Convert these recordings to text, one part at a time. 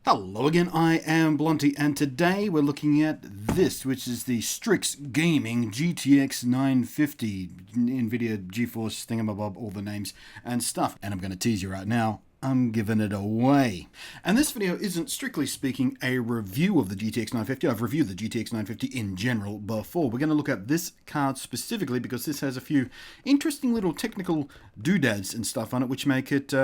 Hello again, I am Blunty, and today we're looking at this, which is the Strix Gaming GTX 950, NVIDIA GeForce thingamabob, all the names and stuff. And I'm going to tease you right now, I'm giving it away. And this video isn't, strictly speaking, a review of the GTX 950. I've reviewed the GTX 950 in general before. We're going to look at this card specifically because this has a few interesting little technical doodads and stuff on it, which make it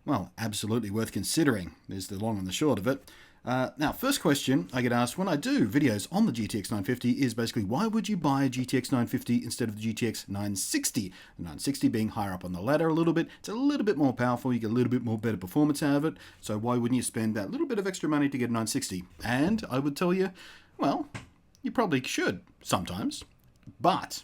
well, absolutely worth considering. There's the long and the short of it. Now, first question I get asked when I do videos on the GTX 950 is basically, why would you buy a GTX 950 instead of the GTX 960? The 960 being higher up on the ladder a little bit, it's a little bit more powerful, you get a little bit more better performance out of it, so why wouldn't you spend that little bit of extra money to get a 960? And I would tell you, well, you probably should sometimes, but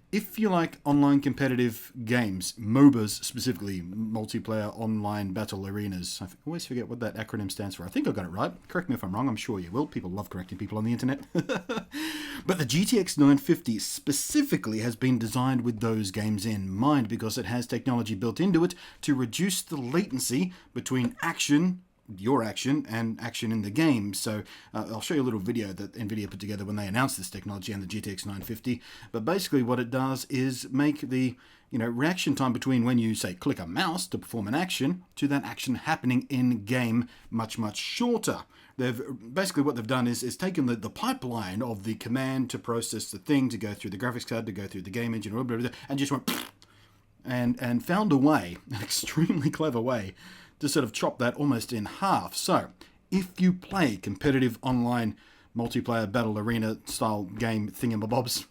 if you like online competitive games, MOBAs specifically, multiplayer online battle arenas, I always forget what that acronym stands for. I think I got it right. Correct me if I'm wrong, I'm sure you will. People love correcting people on the internet. But the GTX 950 specifically has been designed with those games in mind because it has technology built into it to reduce the latency between your action and action in the game. So I'll show you a little video that NVIDIA put together when they announced this technology and the GTX 950. But basically what it does is make the reaction time between when you, say, click a mouse to perform an action to that action happening in game much, much shorter. Basically what they've done is taken the pipeline of the command to process the thing, to go through the graphics card, to go through the game engine, and just went and found a way, an extremely clever way, to sort of chop that almost in half. So, if you play competitive online multiplayer battle arena style game thingamabobs,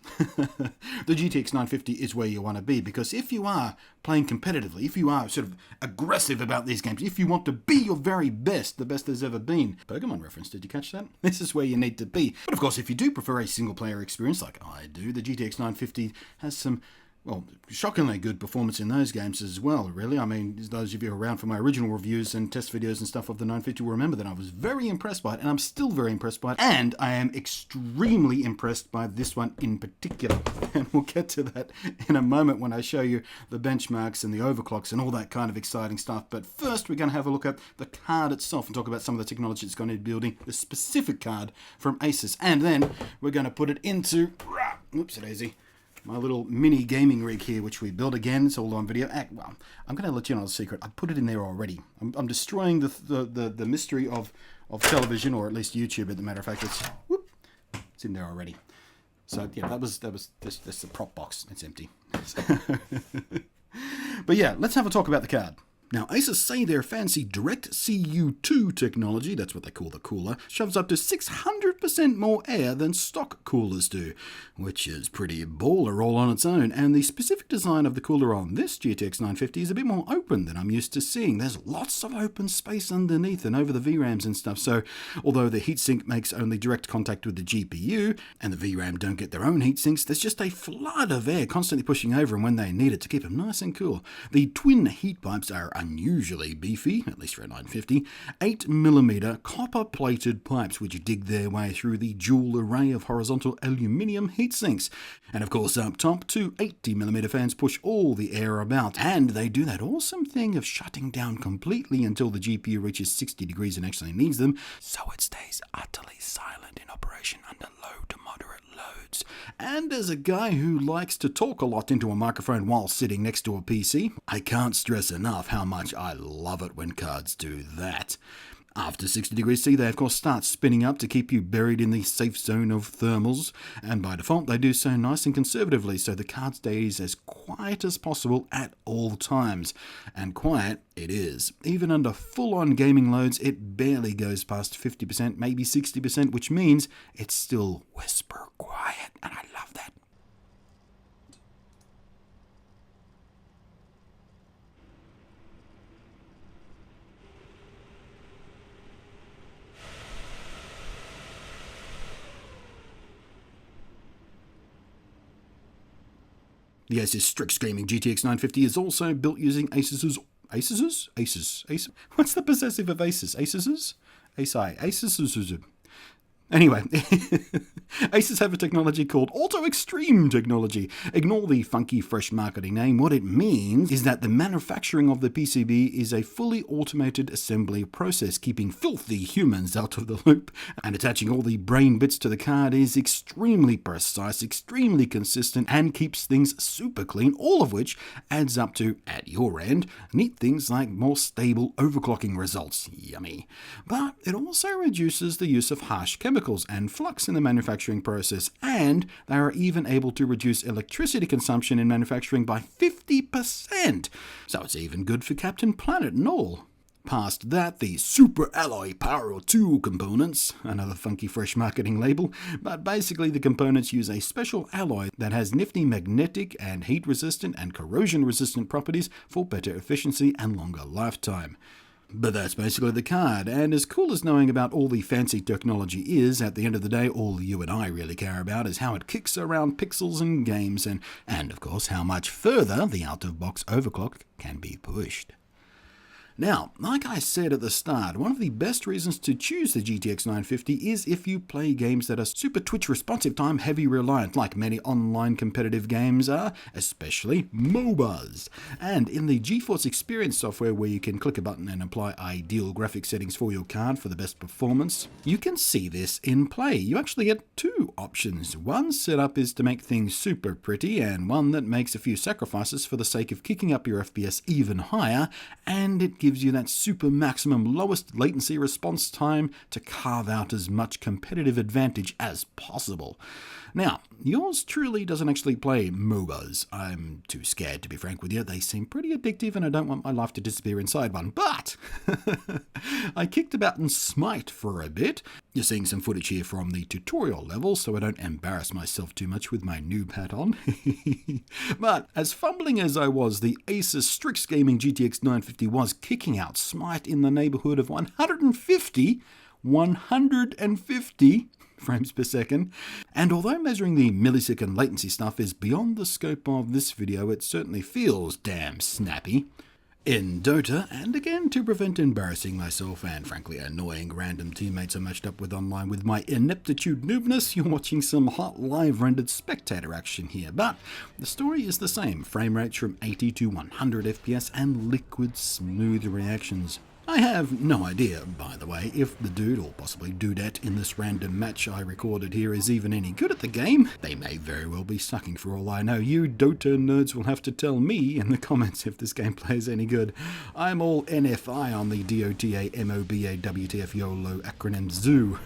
the GTX 950 is where you want to be, because if you are playing competitively, if you are sort of aggressive about these games, if you want to be your very best, the best there's ever been, Pokemon reference, did you catch that? This is where you need to be. But of course, if you do prefer a single player experience like I do, the GTX 950 has some, well, shockingly good performance in those games as well, really. I mean, those of you around for my original reviews and test videos and stuff of the 950 will remember that I was very impressed by it, and I'm still very impressed by it, and I am extremely impressed by this one in particular. And we'll get to that in a moment when I show you the benchmarks and the overclocks and all that kind of exciting stuff. But first, we're going to have a look at the card itself and talk about some of the technology it's going to be building, the specific card from Asus. And then we're going to put it into, oops-a-daisy, my little mini gaming rig here, which we built again. It's all on video. Well, I'm going to let you know a secret. I put it in there already. I'm destroying the mystery of television, or at least YouTube. As a matter of fact, it's in there already. So yeah, that's the prop box. It's empty. But yeah, let's have a talk about the card. Now, Asus say their fancy Direct-CU2 technology, that's what they call the cooler, shoves up to 600% more air than stock coolers do, which is pretty baller all on its own. And the specific design of the cooler on this GTX 950 is a bit more open than I'm used to seeing. There's lots of open space underneath and over the VRAMs and stuff, so although the heatsink makes only direct contact with the GPU, and the VRAM don't get their own heatsinks, there's just a flood of air constantly pushing over them when they need it to keep them nice and cool. The twin heat pipes are unusually beefy, at least for a 950, 8mm copper-plated pipes which dig their way through the dual array of horizontal aluminium heatsinks. And of course up top, two 80mm fans push all the air about, and they do that awesome thing of shutting down completely until the GPU reaches 60 degrees and actually needs them, so it stays utterly silent in operation under low to moderate loads. And as a guy who likes to talk a lot into a microphone while sitting next to a PC, I can't stress enough how much I love it when cards do that. After 60 degrees C, they of course start spinning up to keep you buried in the safe zone of thermals, and by default they do so nice and conservatively, so the card stays as quiet as possible at all times. And quiet it is. Even under full-on gaming loads, it barely goes past 50%, maybe 60%, which means it's still whisper quiet, and I love that. The Asus Strix Gaming GTX 950 is also built using Asus. What's the possessive of Asus? Asus's? Asus? Anyway, Asus have a technology called Auto Extreme Technology. Ignore the funky, fresh marketing name. What it means is that the manufacturing of the PCB is a fully automated assembly process, keeping filthy humans out of the loop. And attaching all the brain bits to the card is extremely precise, extremely consistent, and keeps things super clean, all of which adds up to, at your end, neat things like more stable overclocking results. Yummy. But it also reduces the use of harsh chemicals and flux in the manufacturing process, and they are even able to reduce electricity consumption in manufacturing by 50%. So it's even good for Captain Planet and all. Past that, the Super Alloy Power 2 components, another funky fresh marketing label, but basically the components use a special alloy that has nifty magnetic and heat resistant and corrosion resistant properties for better efficiency and longer lifetime. But that's basically the card, and as cool as knowing about all the fancy technology is, at the end of the day all you and I really care about is how it kicks around pixels and games, and of course how much further the out-of-box overclock can be pushed. Now, like I said at the start, one of the best reasons to choose the GTX 950 is if you play games that are super Twitch responsive time heavy reliant, like many online competitive games are, especially MOBAs. And in the GeForce Experience software, where you can click a button and apply ideal graphic settings for your card for the best performance, you can see this in play. You actually get two options. One setup is to make things super pretty, and one that makes a few sacrifices for the sake of kicking up your FPS even higher, and it gives you that super maximum lowest latency response time to carve out as much competitive advantage as possible. Now, yours truly doesn't actually play MOBAs. I'm too scared, to be frank with you. They seem pretty addictive and I don't want my life to disappear inside one. But I kicked about in Smite for a bit. You're seeing some footage here from the tutorial level, so I don't embarrass myself too much with my noob hat on. But as fumbling as I was, the Asus Strix Gaming GTX 950 was kicking out Smite in the neighborhood of 150 frames per second. And although measuring the millisecond latency stuff is beyond the scope of this video, it certainly feels damn snappy. In Dota, and again to prevent embarrassing myself and frankly annoying random teammates I matched up with online with my ineptitude noobness, you're watching some hot live rendered spectator action here, but the story is the same, frame rates from 80 to 100 FPS and liquid smooth reactions. I have no idea, by the way, if the dude, or possibly dudette, in this random match I recorded here is even any good at the game. They may very well be sucking for all I know. You Dota nerds will have to tell me in the comments if this gameplay is any good. I'm all NFI on the DOTA MOBA WTF YOLO acronym ZOO.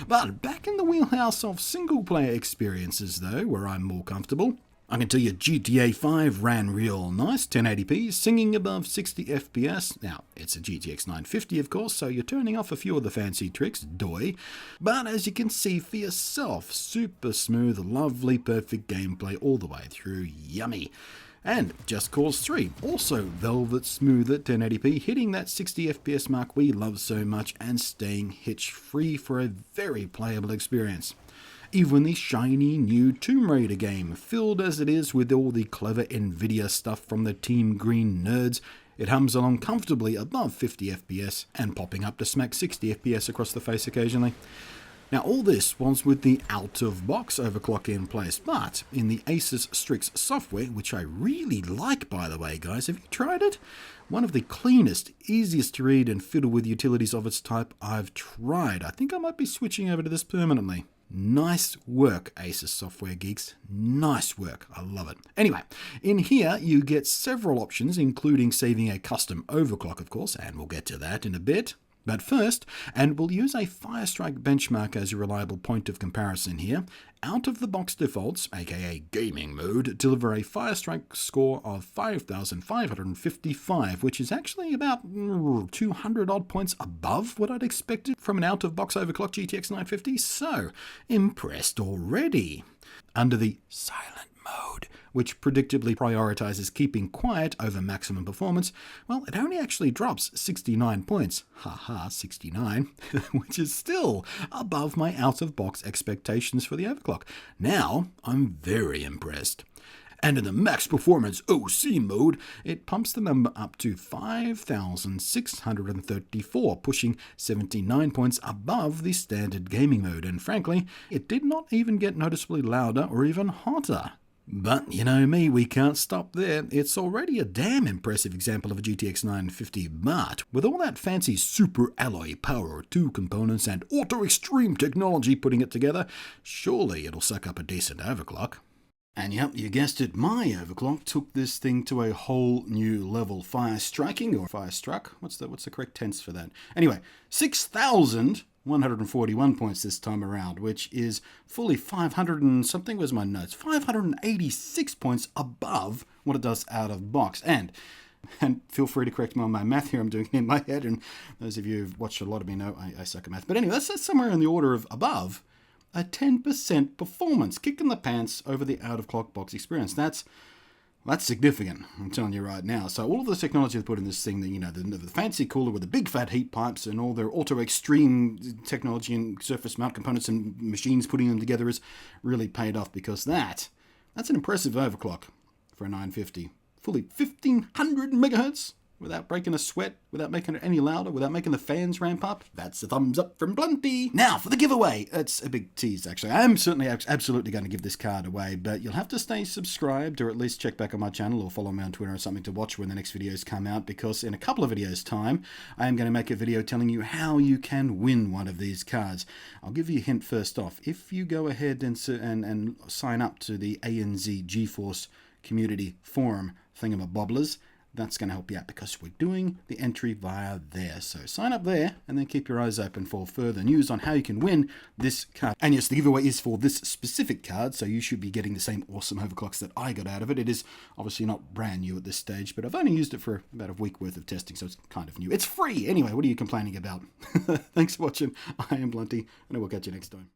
But back in the wheelhouse of single-player experiences, though, where I'm more comfortable, I can tell you GTA 5 ran real nice, 1080p, singing above 60 FPS. Now, it's a GTX 950 of course, so you're turning off a few of the fancy tricks, doy. But as you can see for yourself, super smooth, lovely, perfect gameplay all the way through, yummy. And Just Cause 3, also velvet smooth at 1080p, hitting that 60 FPS mark we love so much and staying hitch-free for a very playable experience. Even the shiny new Tomb Raider game, filled as it is with all the clever Nvidia stuff from the Team Green nerds, it hums along comfortably above 50 FPS and popping up to smack 60 FPS across the face occasionally. Now all this was with the out-of-box overclock in place, but in the Asus Strix software, which I really like by the way guys, have you tried it? One of the cleanest, easiest to read and fiddle with utilities of its type I've tried. I think I might be switching over to this permanently. Nice work, Asus software geeks. Nice work. I love it. Anyway, in here you get several options, including saving a custom overclock, of course, and we'll get to that in a bit. But first, and we'll use a Firestrike benchmark as a reliable point of comparison here, out-of-the-box defaults, aka gaming mode, deliver a Firestrike score of 5,555, which is actually about 200 odd points above what I'd expected from an out-of-box overclock GTX 950, so impressed already. Under the silent mode, which predictably prioritizes keeping quiet over maximum performance, well, it only actually drops 69 points. Haha, 69, which is still above my out-of-box expectations for the overclock. Now, I'm very impressed. And in the max performance OC mode, it pumps the number up to 5,634, pushing 79 points above the standard gaming mode. And frankly, it did not even get noticeably louder or even hotter. But you know me, we can't stop there. It's already a damn impressive example of a GTX 950, but with all that fancy super alloy power, 2 components, and auto extreme technology putting it together, surely it'll suck up a decent overclock. And yep, you guessed it, my overclock took this thing to a whole new level. Fire striking, or fire struck? What's the correct tense for that? Anyway, 6,141 points this time around, which is fully 500 and something, where's my notes? 586 points above what it does out of box. And feel free to correct me on my math here, I'm doing it in my head, and those of you who've watched a lot of me know I suck at math. But anyway, that's somewhere in the order of above a 10% performance, kick in the pants over the out-of-clock box experience. That's significant, I'm telling you right now. So all of the technology they put in this thing, the fancy cooler with the big fat heat pipes and all their auto extreme technology and surface mount components and machines putting them together has really paid off, because that's an impressive overclock for a 950. Fully 1500 megahertz without breaking a sweat, without making it any louder, without making the fans ramp up. That's a thumbs up from Blunty. Now for the giveaway. It's a big tease, actually. I am certainly absolutely going to give this card away, but you'll have to stay subscribed, or at least check back on my channel or follow me on Twitter or something to watch when the next videos come out, because in a couple of videos' time, I am going to make a video telling you how you can win one of these cards. I'll give you a hint first off. If you go ahead and sign up to the ANZ GeForce Community Forum thingamabobblers, that's going to help you out, because we're doing the entry via there. So sign up there and then keep your eyes open for further news on how you can win this card. And yes, the giveaway is for this specific card, so you should be getting the same awesome overclocks that I got out of it. It is obviously not brand new at this stage, but I've only used it for about a week worth of testing, so it's kind of new. It's free! Anyway, what are you complaining about? Thanks for watching. I am Blunty, and I will catch you next time.